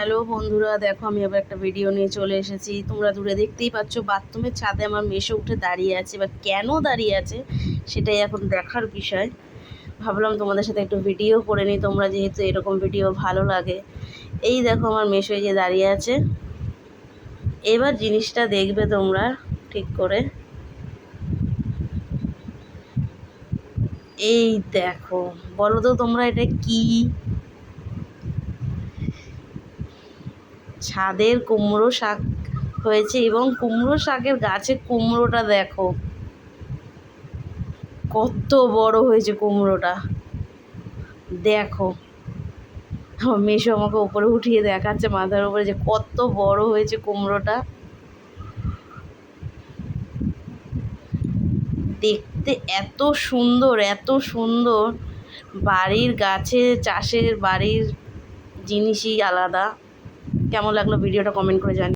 Hello বন্ধুরা, দেখো আমি আবার একটা ভিডিও নিয়ে চলে এসেছি। তোমরা দূরে দেখতেই পাচ্ছ বাথরুমের ছাদে আমার মেসো উঠে দাঁড়িয়ে আছে, বা কেন দাঁড়িয়ে আছে সেটাই এখন দেখার বিষয়। ভাবলাম তোমাদের সাথে একটু ভিডিও করে নিই, তোমরা যেহেতু এরকম ভিডিও ভালো লাগে। এই দেখো আমার মেসো যে দাঁড়িয়ে আছে, এবার জিনিসটা দেখবে তোমরা ঠিক করে। এই দেখো, বলো তো তোমরা এটা কি? ছাদের কুমড়ো শাক হয়েছে, এবং কুমড়ো শাকের গাছে কুমড়োটা দেখো কত বড় হয়েছে কুমড়োটা। দেখো, আমার মেসো আমাকে উপরে উঠিয়ে দেখাচ্ছে মাথার উপরে যে কত বড় হয়েছে কুমড়োটা। দেখতে এত সুন্দর, এত সুন্দর। বাড়ির গাছে চাষের বাড়ির জিনিসই আলাদা। কেমন লাগলো ভিডিওটা কমেন্ট করে জানি।